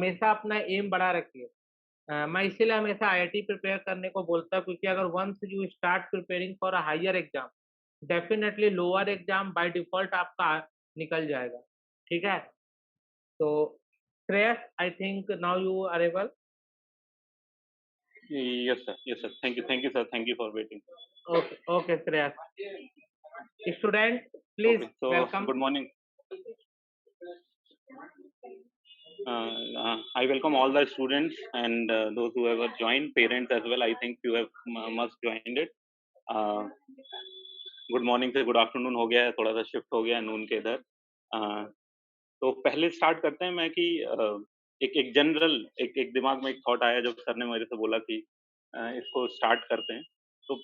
हमेशा अपना एम बड़ा रखिए। मैं इसीलिए हमेशा आईआईटी प्रिपेयर करने को बोलता हूँ, क्योंकि अगर once you start preparing for a higher exam, definitely lower exam by default आपका निकल जाएगा। ठीक है? तो Shreyas, I think now you are able. Yes, sir. Yes, sir. Thank you, sir. Thank you for waiting. Okay okay Shreyas. Student please Okay, so welcome. good morning. I welcome all the students and those who have joined, parents as well. I think you have must joined it. Good morning से good afternoon हो गया है, थोड़ा सा shift हो गया है नून के इधर। तो पहले स्टार्ट करते हैं मैं कि एक एक जनरल एक दिमाग में एक थॉट आया जब सर ने मेरे से बोला कि इसको स्टार्ट करते हैं। तो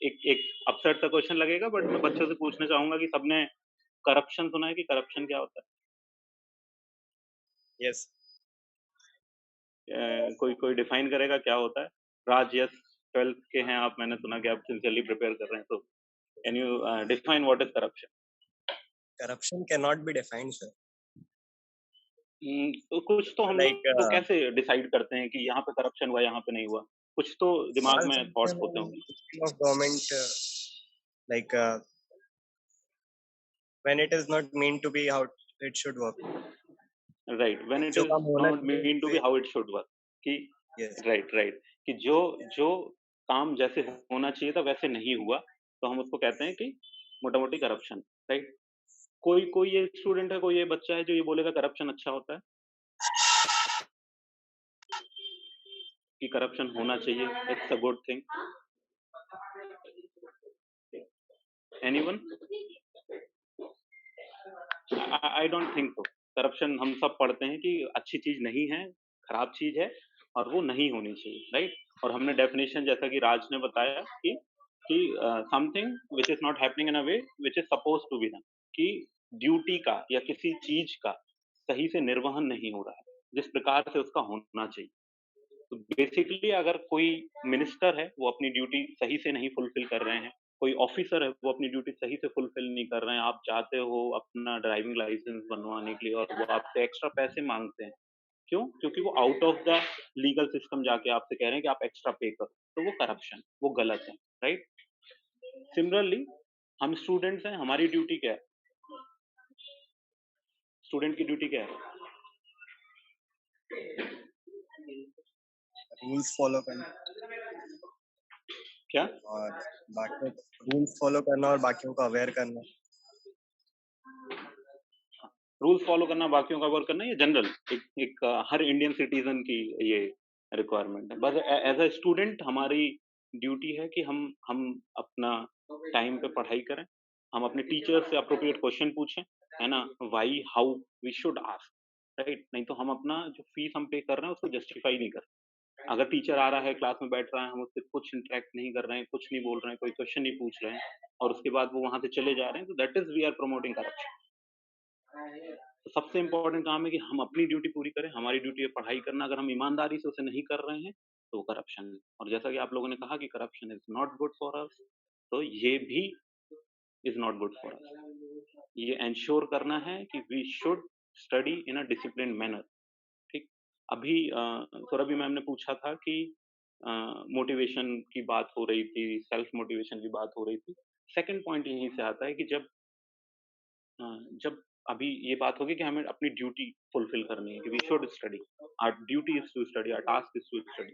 एक एक अपसेट सा क्वेश्चन लगेगा, बट मैं बच्चों से पूछना चाहूंगा कि सबने करप्शन सुना है कि करप्शन क्या होता यस। है? कोई कोई डिफाइन करेगा क्या होता है? राज, यस, 12th के हैं आप, मैंने सुना कि आप सिंसियरली प्रिपेयर कर रहे हैं, तो can you define what is corruption? Corruption cannot be defined, sir. तो कुछ तो हम Like लोग कैसे डिसाइड करते हैं कि यहाँ पे करप्शन हुआ, यहाँ पे नहीं हुआ? कुछ तो दिमाग all में थॉट्स function होते होंगे। of government, like when it is not meant to be how it should work. Right, when it जो इज काम होना नॉट चाहिए mean to be how it should work, कि yes. राइट राइट, कि जो जो काम जैसे होना चाहिए था वैसे नहीं हुआ, तो हम उसको कहते हैं कि मोटा मोटी करप्शन। राइट? कोई कोई ये स्टूडेंट है, कोई ये बच्चा है जो ये बोलेगा करप्शन अच्छा होता है, कि करप्शन होना चाहिए, it's a good thing? Anyone? I don't think so. Corruption हम सब पढ़ते हैं कि अच्छी चीज नहीं है, खराब चीज है, और वो नहीं होनी चाहिए। राइट? और हमने डेफिनेशन जैसा कि राज ने बताया कि something which is not happening in a way which is suppose to be done, कि ड्यूटी का या किसी चीज का सही से निर्वहन नहीं हो रहा है जिस प्रकार से उसका होना चाहिए। तो बेसिकली अगर कोई मिनिस्टर है वो अपनी ड्यूटी सही से नहीं फुलफिल कर रहे हैं, कोई ऑफिसर है वो अपनी ड्यूटी सही से फुलफिल नहीं कर रहे हैं, आप चाहते हो अपना ड्राइविंग लाइसेंस बनवाने के लिए और वो आपसे एक्स्ट्रा पैसे मांगते हैं, क्यों? क्योंकि वो out of the legal system जाके आपसे कह रहे हैं कि आप एक्स्ट्रा पे करो, तो वो करप्शन, वो गलत है। राइट? सिमिलरली हम स्टूडेंट्स हैं, हमारी ड्यूटी क्या है? स्टूडेंट की ड्यूटी क्या है? रूल्स फॉलो करना क्या? और बाकी रूल्स फॉलो करना और बाकियों को अवेयर करना। रूल्स फॉलो करना, बाकियों का वर्क करना, ये जनरल एक हर इंडियन सिटीजन की ये रिक्वायरमेंट है। बस एज अ स्टूडेंट हमारी ड्यूटी है कि हम अपना टाइम पे पढ़ाई करें, हम अपने टीचर से अप्रोप्रिएट क्वेश्चन पूछें, है ना, why how we should ask. Right? नहीं तो हम अपना जो फीस हम पे कर रहे हैं उसको जस्टिफाई नहीं कर रहे। अगर टीचर आ रहा है, क्लास में बैठ रहा है, हम उससे कुछ इंटरेक्ट नहीं कर रहे हैं, कुछ नहीं बोल रहे हैं, कोई क्वेश्चन नहीं पूछ रहे हैं, और उसके बाद वो वहां से चले जा रहे हैं, तो that is we are promoting corruption. तो सबसे इंपॉर्टेंट काम है कि हम अपनी ड्यूटी पूरी करें। हमारी ड्यूटी है पढ़ाई करना, अगर हम ईमानदारी से उसे नहीं कर रहे हैं तो वो करप्शन है। और जैसा कि आप लोगों ने कहा कि corruption is not good for us, तो ये भी is not good for us. ये एंश्योर करना है कि we should study in a discipline manner. ठीक? अभी सौरभि मैम ने पूछा था कि मोटिवेशन की बात हो रही थी, सेल्फ मोटिवेशन की बात हो रही थी। सेकंड पॉइंट यहीं से आता है कि जब अभी ये बात होगी कि हमें अपनी ड्यूटी फुलफिल करनी है, कि we should study, our duty is to study, our task is to study.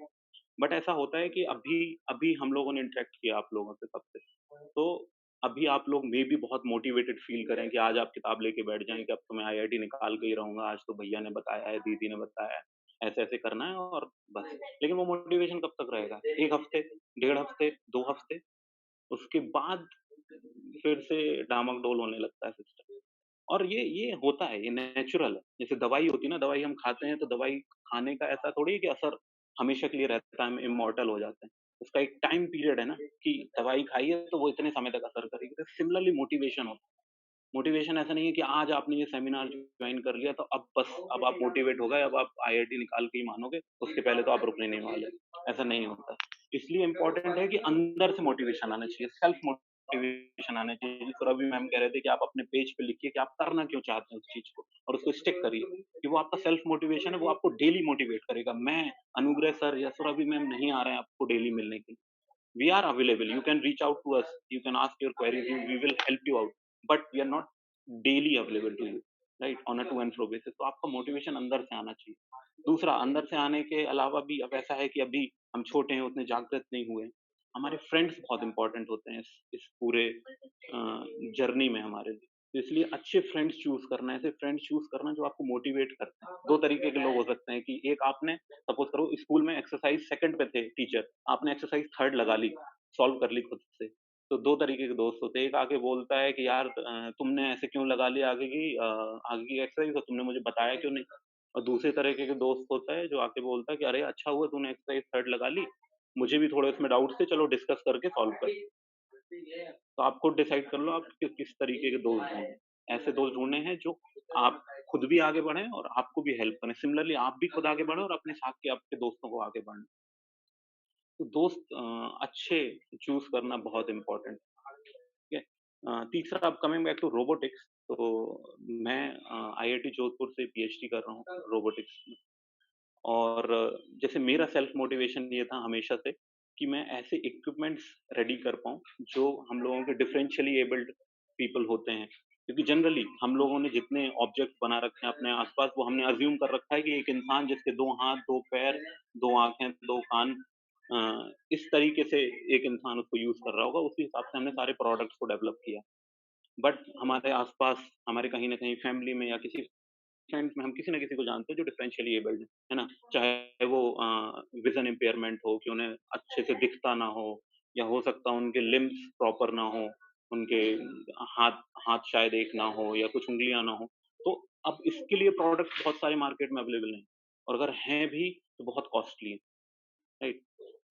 But ऐसा होता है कि अभी अभी हम लोगों ने इंटरेक्ट किया आप लोगों से, सबसे, तो अभी आप लोग मे भी बहुत मोटिवेटेड फील करें कि आज आप किताब लेके बैठ जाएं कि अब तो मैं आईआईटी निकाल के ही रहूंगा, आज तो भैया ने बताया है, दीदी ने बताया है, ऐसे ऐसे करना है और बस। लेकिन वो मोटिवेशन कब तक रहेगा? एक हफ्ते, 1.5 हफ्ते, 2 हफ्ते, उसके बाद फिर से डामाक डोल होने लगता है सिस्टम। और ये होता है, ये नेचुरल है। जैसे दवाई होती है ना, दवाई हम खाते हैं तो दवाई खाने का ऐसा थोड़ी है कि असर हमेशा के लिए रहता है, हम इमॉर्टल हो जाते हैं। उसका एक टाइम पीरियड है ना, कि दवाई खाई है तो वो इतने समय तक असर करेगी। तो सिमिलरली मोटिवेशन होता है। मोटिवेशन ऐसा नहीं है कि आज आपने ये सेमिनार ज्वाइन कर लिया तो अब बस, अब आप मोटिवेट हो गए, अब आप आईआईटी निकाल के ही मानोगे, उसके पहले तो आप रुकने नहीं वाले। ऐसा नहीं होता। इसलिए इंपॉर्टेंट है कि अंदर से मोटिवेशन आना चाहिए, सेल्फ मोटिवेशन आना चाहिए। सुरभि मैम कह रहे थे कि आप अपने पेज पे लिखिए कि आप करना क्यों चाहते हैं उस चीज़ को और उसको स्टिक करिए, कि वो आपका सेल्फ मोटिवेशन है, वो आपको डेली मोटिवेट करेगा। मैं, अनुग्रह सर या सुरभि मैम नहीं आ रहे हैं आपको डेली मिलने के लिए। We are available. You can reach out to us. You can ask your queries. We will help you out. But we are not daily available to you, right? On a to and fro basis. तो आपका motivation अंदर से आना चाहिए। दूसरा, अंदर से आने के अलावा भी अब ऐसा है कि अभी हम छोटे हैं, उतने जागृत नहीं हुए हैं। हमारे फ्रेंड्स बहुत इंपॉर्टेंट होते हैं इस पूरे जर्नी में हमारे लिए। तो इसलिए अच्छे फ्रेंड्स चूज़ करना, ऐसे फ्रेंड्स चूज़ करना जो आपको मोटिवेट करते हैं। 2 तरीके के लोग हो सकते हैं कि एक आपने सपोज़ करो स्कूल में एक्सरसाइज़ सेकंड पे थे टीचर, आपने एक्सरसाइज़ थर्ड लगा ली, सॉल्व कर ली खुद से। तो 2 तरीके के दोस्त होते हैं, एक आके बोलता है कि यार तुमने ऐसे क्यों लगा ली आगे की एक्सरसाइज़ और तुमने मुझे बताया क्यों नहीं? और दूसरे तरीके के दोस्त होता है जो आके बोलता है कि अरे अच्छा हुआ तूने एक्सरसाइज़ थर्ड लगा ली, मुझे भी थोड़े उसमें डाउट्स थे चलो डिस्कस करके सॉल्व कर। तो आप खुद डिसाइड कर लो आप किस तरीके के दोस्त ढूँढे। ऐसे दोस्त ढूँढने हैं जो आप खुद भी आगे बढ़ें और आपको भी हेल्प करें। सिमिलरली आप भी खुद आगे बढ़ो और अपने साथ के आपके दोस्तों को आगे बढ़ाएँ। तो दोस्त अच्छे चूज़ करना बहुत इम्पोर्टेंट है, ठीक है? तीसरा अब कमिंग बैक टू रोबोटिक्स तो मैं आईआईटी जोधपुर से पीएचडी कर रहा हूँ रोबोटिक्स में। और जैसे मेरा सेल्फ मोटिवेशन ये था हमेशा से कि मैं ऐसे इक्विपमेंट्स रेडी कर पाऊँ, जो हम लोगों के डिफरेंशियली एबल्ड पीपल होते हैं। क्योंकि जनरली हम लोगों ने जितने ऑब्जेक्ट बना रखे हैं अपने आस-पास, वो हमने अज़्यूम कर रखा है कि एक इंसान जिसके 2 हाथ, 2 पैर, 2 आँखें, 2 कान इस तरीके से एक इंसान उसको यूज़ कर रहा होगा, उसी हिसाब से हमने सारे प्रोडक्ट्स को डेवलप किया। बट हमारे आस-पास, हमारे कहीं न कहीं फैमिली में या किसी फ्रेंड्स में हम किसी न किसी को जानते हैं जो डिफरेंशियली एबल्ड है ना? चाहे वो विज़न इम्पेयरमेंट हो कि उन्हें अच्छे से दिखता ना हो या हो सकता है उनके लिम्ब्स प्रॉपर ना हो, उनके हाथ हाथ शायद एक ना हो या कुछ उँगलियाँ ना हो। तो अब इसके लिए प्रोडक्ट्स बहुत सारे मार्केट में अवेलेबल हैं और अगर हैं भी तो बहुत कॉस्टली हैं, राइट?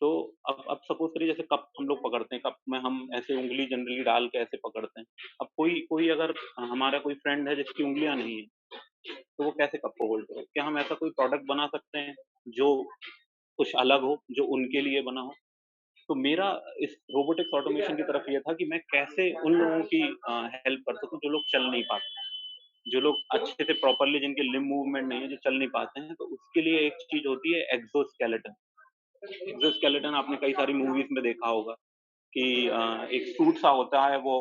तो अब सपोज़ करिए जैसे कप हम लोग पकड़ते हैं, कप में हम ऐसे उँगली जनरली डाल के ऐसे पकड़ते हैं। अब कोई कोई अगर हमारा कोई फ्रेंड है जिसकी उँगलियाँ नहीं है तो वो कैसे कप को होल्ड करें? क्या हम ऐसा कोई प्रोडक्ट बना सकते हैं, जो कुछ अलग हो, जो उनके लिए बना हो? तो मेरा इस रोबोटिक्स ऑटोमेशन की तरफ ये था कि मैं कैसे उन लोगों की हेल्प कर सकूँ जो लोग चल नहीं पाते, जो लोग अच्छे से प्रॉपर्ली जिनके लिम्ब मूवमेंट नहीं है, जो चल नहीं पाते हैं, तो उसके लिए एक चीज़ होती है एक्सोस्केलेटन। एक्सोस्केलेटन आपने कई सारी मूवीज़ में देखा होगा। कि एक सूट सा होता है वो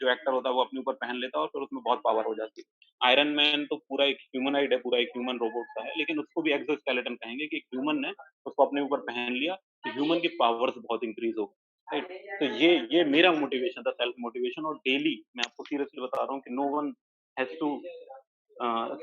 जो एक्टर होता है वो अपने ऊपर पहन लेता है और फिर उसमें बहुत पावर हो जाती है। आयरन मैन तो पूरा एक ह्यूमनॉइड है, पूरा एक ह्यूमन रोबोट सा है, लेकिन उसको भी एक्सोस्केलेटन कहेंगे कि एक ह्यूमन ने उसको अपने ऊपर पहन लिया, तो ह्यूमन की पावर्स बहुत इंक्रीज़ हो गई, राइट? तो ये मेरा मोटिवेशन था, सेल्फ मोटिवेशन और डेली मैं आपको सीरियसली बता रहा हूँ कि नो वन हैज़ टू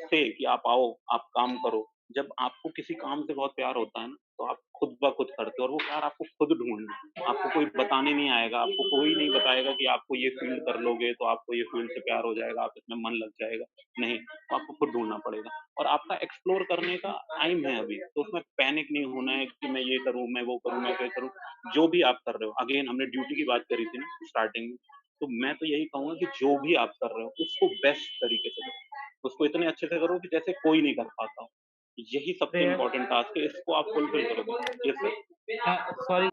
से कि आप आओ, आप काम करो। जब आपको किसी काम से बहुत प्यार होता है ना, तो आप खुद ब खुद करते हो और वो प्यार आपको खुद ढूँढना है। आपको कोई बताने नहीं आएगा, आपको कोई नहीं बताएगा कि आपको ये फ़ील्ड कर लोगे, तो आपको ये फ़ील्ड से प्यार हो जाएगा, आप इसमें मन लग जाएगा। नहीं, तो आपको खुद ढूँढना पड़ेगा और आपका एक्सप्लोर करने का टाइम है अभी, तो उसमें पैनिक नहीं होना है कि मैं ये करूँ, मैं वो करूँ, मैं ये करूँ। जो भी आप कर रहे हो, अगेन हमने ड्यूटी की बात करी थी ना स्टार्टिंग में, तो मैं तो यही कहूँगा कि जो भी आप कर रहे हो, उसको बेस्ट तरीके से करो। उसको इतने अच्छे से करो कि जैसे कोई नहीं कर पाता हो। यही सबसे श्रेयस इम्पोर्टेंट टास्क है, इसको आप फुलफिल करोगे। Yes sir. सॉरी